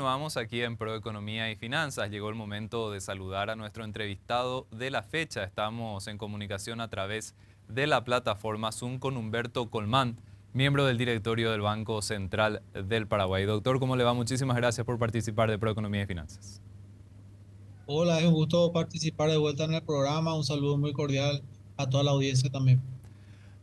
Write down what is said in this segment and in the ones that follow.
continuamos aquí en Proeconomía y Finanzas. Llegó el momento de saludar a nuestro entrevistado de la fecha. Estamos en comunicación a través de la plataforma Zoom con Humberto Colmán, miembro del directorio del Banco Central del Paraguay. Doctor, ¿cómo le va? Muchísimas gracias por participar de Proeconomía y Finanzas. Hola, es un gusto participar de vuelta en el programa. Un saludo muy cordial a toda la audiencia también.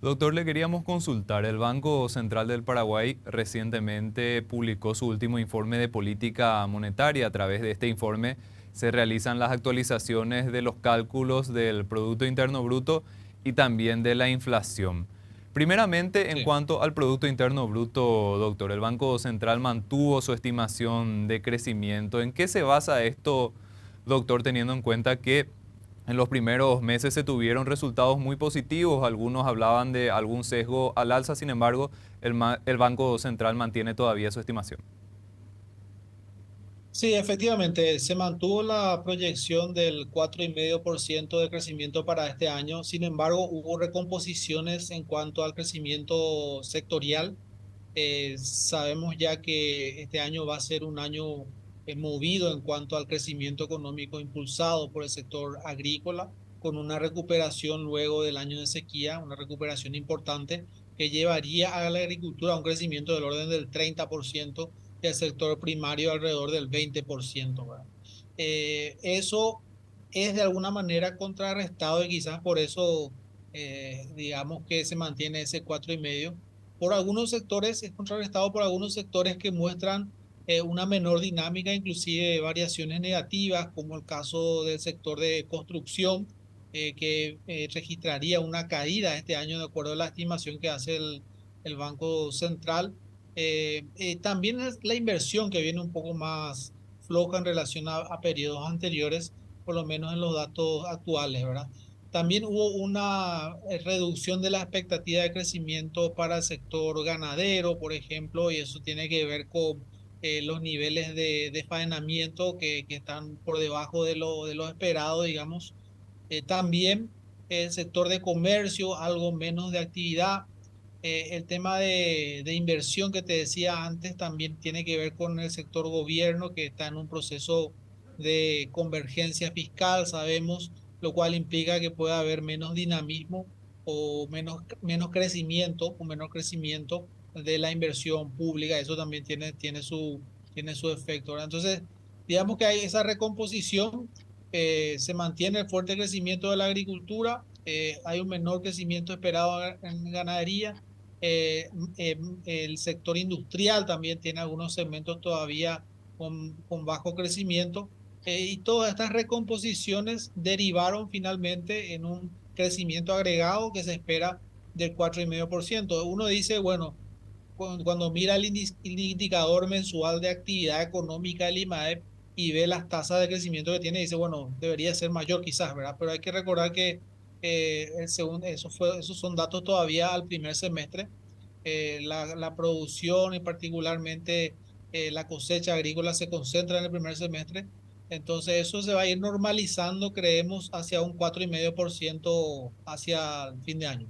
Doctor, le queríamos consultar. El Banco Central del Paraguay recientemente publicó su último informe de política monetaria. A través de este informe se realizan las actualizaciones de los cálculos del Producto Interno Bruto y también de la inflación. Primeramente, en Sí. cuanto al Producto Interno Bruto, doctor, el Banco Central mantuvo su estimación de crecimiento. ¿En qué se basa esto, doctor, teniendo en cuenta que en los primeros meses se tuvieron resultados muy positivos? Algunos hablaban de algún sesgo al alza, sin embargo, el Banco Central mantiene todavía su estimación. Sí, efectivamente, se mantuvo la proyección del 4,5% de crecimiento para este año. Sin embargo, hubo recomposiciones en cuanto al crecimiento sectorial. Sabemos ya que este año va a ser un año movido en cuanto al crecimiento económico impulsado por el sector agrícola, con una recuperación luego del año de sequía, una recuperación importante que llevaría a la agricultura a un crecimiento del orden del 30% y al sector primario alrededor del 20%, ¿verdad? Eso es de alguna manera contrarrestado y quizás por eso digamos que se mantiene ese 4,5 por algunos sectores, es contrarrestado por algunos sectores que muestran una menor dinámica, inclusive variaciones negativas, como el caso del sector de construcción, que registraría una caída este año de acuerdo a la estimación que hace el Banco Central. También es la inversión que viene un poco más floja en relación a periodos anteriores, por lo menos en los datos actuales, ¿verdad? También hubo una reducción de la expectativa de crecimiento para el sector ganadero, por ejemplo, y eso tiene que ver con los niveles de faenamiento que están por debajo de lo esperado, digamos. También el sector de comercio, algo menos de actividad. El tema de inversión que te decía antes también tiene que ver con el sector gobierno que está en un proceso de convergencia fiscal, sabemos, lo cual implica que pueda haber menos dinamismo o menos crecimiento de la inversión pública. Eso también tiene su efecto, ¿verdad? Entonces, digamos que hay esa recomposición. Se mantiene el fuerte crecimiento de la agricultura, hay un menor crecimiento esperado en ganadería. eh, el sector industrial también tiene algunos segmentos todavía con bajo crecimiento, y todas estas recomposiciones derivaron finalmente en un crecimiento agregado que se espera del 4,5%. Uno dice, bueno, cuando mira el indicador mensual de actividad económica del IMAEP y ve las tasas de crecimiento que tiene, dice, bueno, debería ser mayor quizás, ¿verdad? Pero hay que recordar que esos son datos todavía al primer semestre. La producción y particularmente la cosecha agrícola se concentra en el primer semestre. Entonces eso se va a ir normalizando, creemos, hacia un 4,5% hacia el fin de año.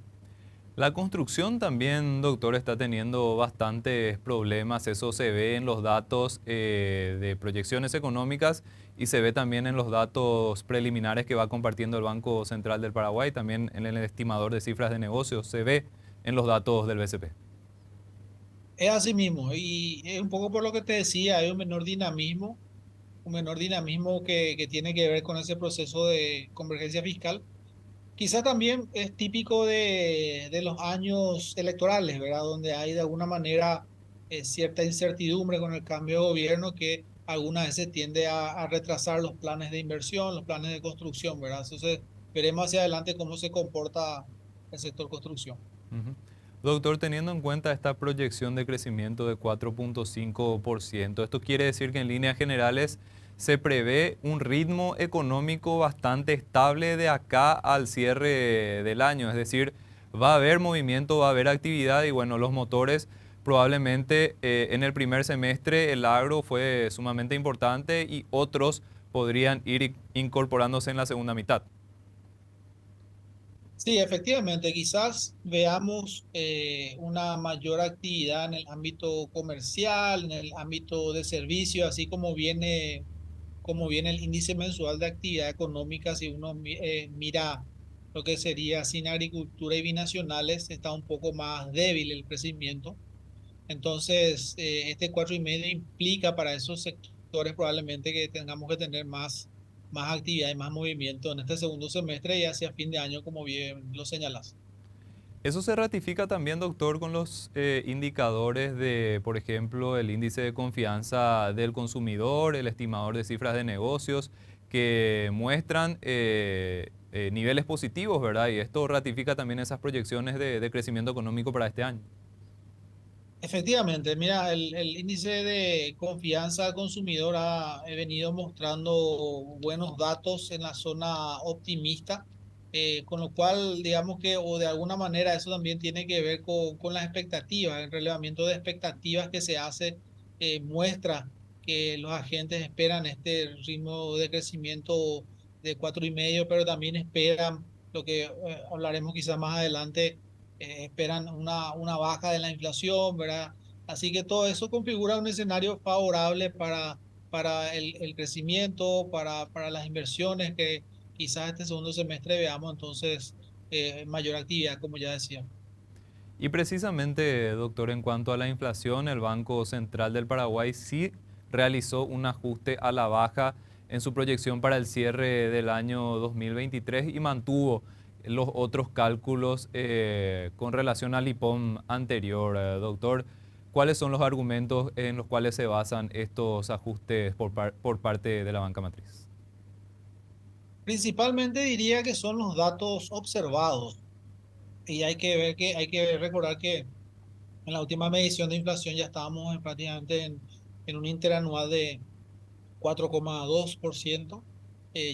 La construcción también, doctor, está teniendo bastantes problemas. Eso se ve en los datos de proyecciones económicas y se ve también en los datos preliminares que va compartiendo el Banco Central del Paraguay, también en el estimador de cifras de negocios, se ve en los datos del BCP. Es así mismo, y es un poco por lo que te decía, hay un menor dinamismo que tiene que ver con ese proceso de convergencia fiscal. Quizá también es típico de los años electorales, ¿verdad? Donde hay de alguna manera cierta incertidumbre con el cambio de gobierno que algunas veces tiende a retrasar los planes de inversión, los planes de construcción, ¿verdad? Entonces, veremos hacia adelante cómo se comporta el sector construcción. Ujú. Doctor, teniendo en cuenta esta proyección de crecimiento de 4,5%, esto quiere decir que en líneas generales se prevé un ritmo económico bastante estable de acá al cierre del año, es decir, va a haber movimiento, va a haber actividad y bueno, los motores probablemente en el primer semestre el agro fue sumamente importante y otros podrían ir incorporándose en la segunda mitad. Sí, efectivamente, quizás veamos una mayor actividad en el ámbito comercial, en el ámbito de servicio, así como viene el índice mensual de actividad económica. Si uno mira lo que sería sin agricultura y binacionales, está un poco más débil el crecimiento. Entonces, este 4,5 implica para esos sectores probablemente que tengamos que tener más actividad y más movimiento en este segundo semestre y hacia fin de año, como bien lo señalas. Eso se ratifica también, doctor, con los indicadores de, por ejemplo, el índice de confianza del consumidor, el estimador de cifras de negocios, que muestran niveles positivos, ¿verdad? Y esto ratifica también esas proyecciones de crecimiento económico para este año. Efectivamente, mira, el índice de confianza al consumidor ha venido mostrando buenos datos en la zona optimista, con lo cual, digamos que, o de alguna manera, eso también tiene que ver con las expectativas. El relevamiento de expectativas que se hace muestra que los agentes esperan este ritmo de crecimiento de 4,5, pero también esperan lo que hablaremos quizás más adelante, esperan una baja de la inflación, ¿verdad? Así que todo eso configura un escenario favorable para el crecimiento, para las inversiones que quizás este segundo semestre veamos entonces mayor actividad, como ya decía. Y precisamente, doctor, en cuanto a la inflación, el Banco Central del Paraguay sí realizó un ajuste a la baja en su proyección para el cierre del año 2023 y mantuvo los otros cálculos con relación al IPOM anterior. Doctor, ¿cuáles son los argumentos en los cuales se basan estos ajustes por parte de la banca matriz? Principalmente diría que son los datos observados y hay que recordar que en la última medición de inflación ya estábamos prácticamente en un interanual de 4,2%,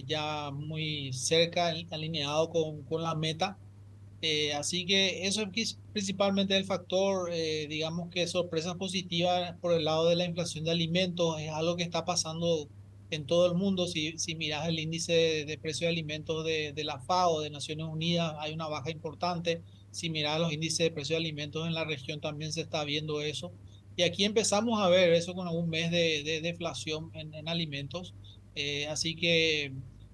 ya muy cerca, alineado con la meta. Así que eso es principalmente el factor, digamos que sorpresas positivas por el lado de la inflación de alimentos, es algo que está pasando en todo el mundo. Si miras el índice de precio de alimentos de la FAO, de Naciones Unidas, hay una baja importante. Si miras los índices de precio de alimentos en la región, también se está viendo eso. Y aquí empezamos a ver eso con algún mes de deflación en alimentos. Así que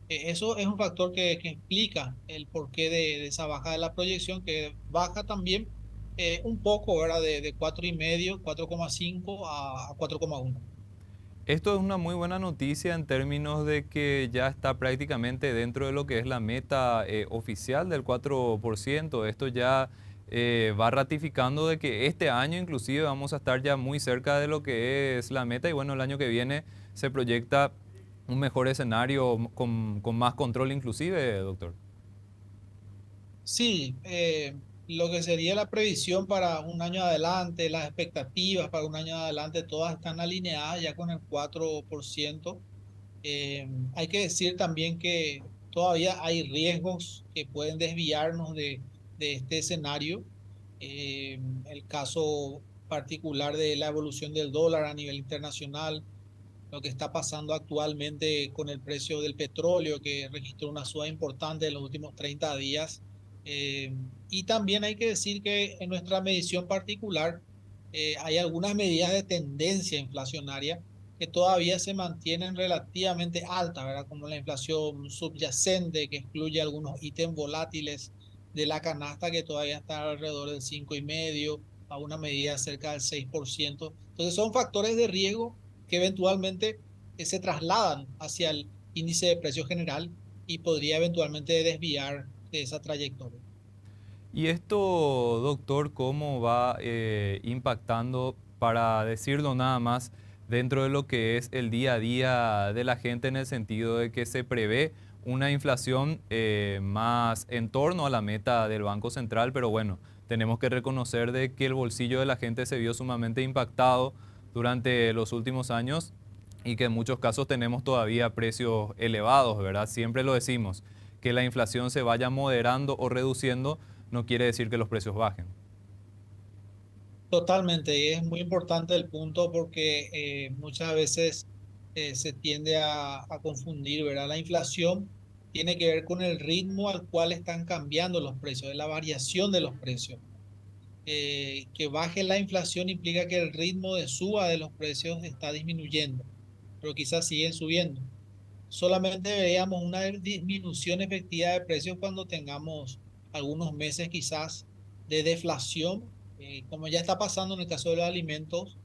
eso es un factor que explica el porqué de esa baja de la proyección, que baja también un poco, ¿verdad? De 4,5, 4,5 a 4,1. Esto es una muy buena noticia en términos de que ya está prácticamente dentro de lo que es la meta oficial del 4%. Esto ya va ratificando de que este año inclusive vamos a estar ya muy cerca de lo que es la meta y bueno, el año que viene se proyecta un mejor escenario con más control inclusive, doctor. Sí, lo que sería la previsión para un año adelante, las expectativas para un año adelante, todas están alineadas ya con el 4%. Hay que decir también que todavía hay riesgos que pueden desviarnos de este escenario. El caso particular de la evolución del dólar a nivel internacional, lo que está pasando actualmente con el precio del petróleo, que registró una suba importante en los últimos 30 días. Eh, y también hay que decir que en nuestra medición particular hay algunas medidas de tendencia inflacionaria que todavía se mantienen relativamente altas, ¿verdad? Como la inflación subyacente, que excluye algunos ítems volátiles de la canasta, que todavía está alrededor del 5,5, a una medida cerca del 6%. Entonces son factores de riesgo que eventualmente se trasladan hacia el índice de precio general y podría eventualmente desviar de esa trayectoria. Y esto, doctor, ¿cómo va impactando, para decirlo nada más, dentro de lo que es el día a día de la gente en el sentido de que se prevé una inflación más en torno a la meta del Banco Central, pero bueno, tenemos que reconocer de que el bolsillo de la gente se vio sumamente impactado durante los últimos años y que en muchos casos tenemos todavía precios elevados, ¿verdad? Siempre lo decimos, que la inflación se vaya moderando o reduciendo no quiere decir que los precios bajen. Totalmente, y es muy importante el punto porque muchas veces se tiende a confundir, ¿verdad? La inflación tiene que ver con el ritmo al cual están cambiando los precios, de la variación de los precios. Que baje la inflación implica que el ritmo de suba de los precios está disminuyendo, pero quizás siguen subiendo. Solamente veríamos una disminución efectiva de precios cuando tengamos algunos meses quizás de deflación, como ya está pasando en el caso de los alimentos.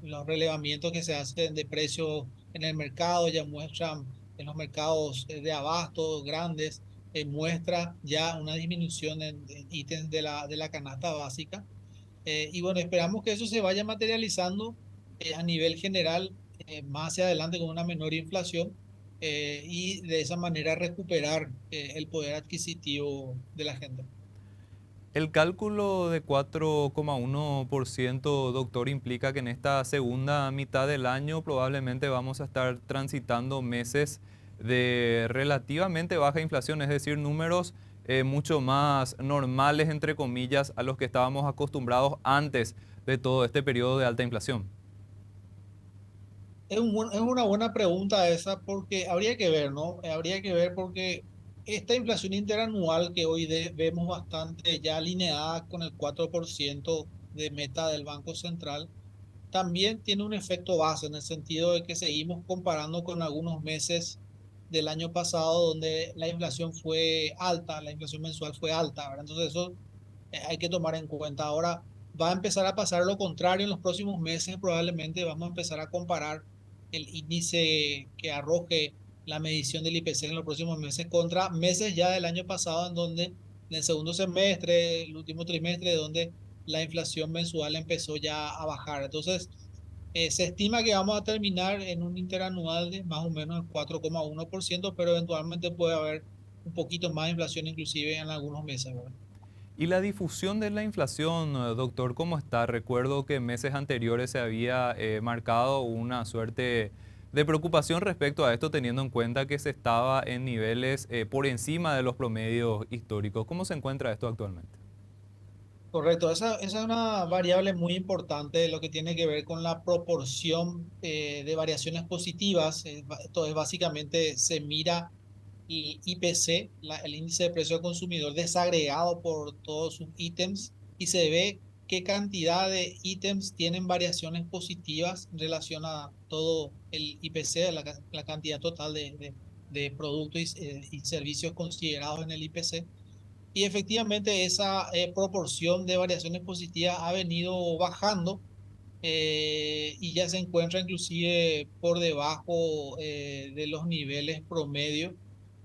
Los relevamientos que se hacen de precios en el mercado ya muestran en los mercados de abasto grandes, muestra ya una disminución en ítems de la canasta básica. Y bueno, esperamos que eso se vaya materializando a nivel general más hacia adelante con una menor inflación, y de esa manera recuperar el poder adquisitivo de la gente. El cálculo de 4,1%, doctor, implica que en esta segunda mitad del año probablemente vamos a estar transitando meses de relativamente baja inflación, es decir, números mucho más normales, entre comillas, a los que estábamos acostumbrados antes de todo este periodo de alta inflación. Es una buena pregunta esa porque habría que ver, ¿no? Habría que ver porque esta inflación interanual que hoy vemos bastante ya alineada con el 4% de meta del Banco Central, también tiene un efecto base en el sentido de que seguimos comparando con algunos meses del año pasado donde la inflación fue alta, la inflación mensual fue alta, ¿verdad? Entonces eso hay que tomar en cuenta. Ahora va a empezar a pasar lo contrario en los próximos meses, probablemente vamos a empezar a comparar el índice que arroje la medición del IPC en los próximos meses contra meses ya del año pasado en donde en el segundo semestre, el último trimestre, donde la inflación mensual empezó ya a bajar. Entonces, se estima que vamos a terminar en un interanual de más o menos el 4,1%, pero eventualmente puede haber un poquito más de inflación inclusive en algunos meses, ¿verdad? Y la difusión de la inflación, doctor, ¿cómo está? Recuerdo que en meses anteriores se había marcado una suerte de preocupación respecto a esto, teniendo en cuenta que se estaba en niveles por encima de los promedios históricos. ¿Cómo se encuentra esto actualmente? Correcto, esa es una variable muy importante de lo que tiene que ver con la proporción de variaciones positivas. Esto es básicamente, se mira el IPC, el índice de precio al consumidor desagregado por todos sus ítems, y se ve qué cantidad de ítems tienen variaciones positivas en relación a todo el IPC, la cantidad total de productos y servicios considerados en el IPC. Y efectivamente esa proporción de variaciones positivas ha venido bajando, y ya se encuentra inclusive por debajo de los niveles promedio.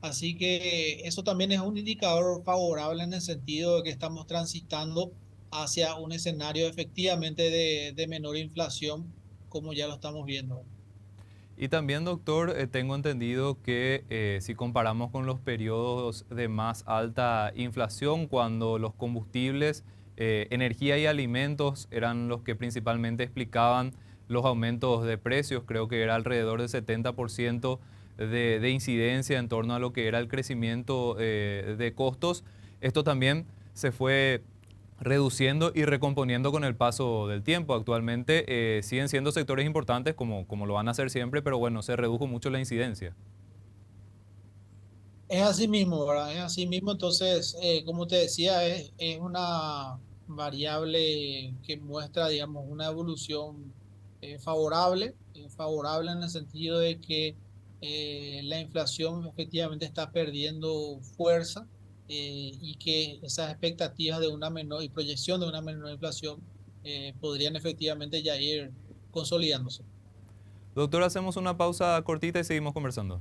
Así que eso también es un indicador favorable en el sentido de que estamos transitando hacia un escenario efectivamente de menor inflación, como ya lo estamos viendo. Y también, doctor, tengo entendido que si comparamos con los periodos de más alta inflación, cuando los combustibles, energía y alimentos eran los que principalmente explicaban los aumentos de precios, creo que era alrededor del 70% de incidencia en torno a lo que era el crecimiento de costos. Esto también se fue reduciendo y recomponiendo con el paso del tiempo. Actualmente siguen siendo sectores importantes como lo van a hacer siempre, pero bueno, se redujo mucho la incidencia. Es así mismo, ¿verdad? Es así mismo. Entonces, como te decía, es una variable que muestra, digamos, una evolución favorable en el sentido de que la inflación efectivamente está perdiendo fuerza, y que esas expectativas de una menor y proyección de una menor inflación podrían efectivamente ya ir consolidándose. Doctor, hacemos una pausa cortita y seguimos conversando.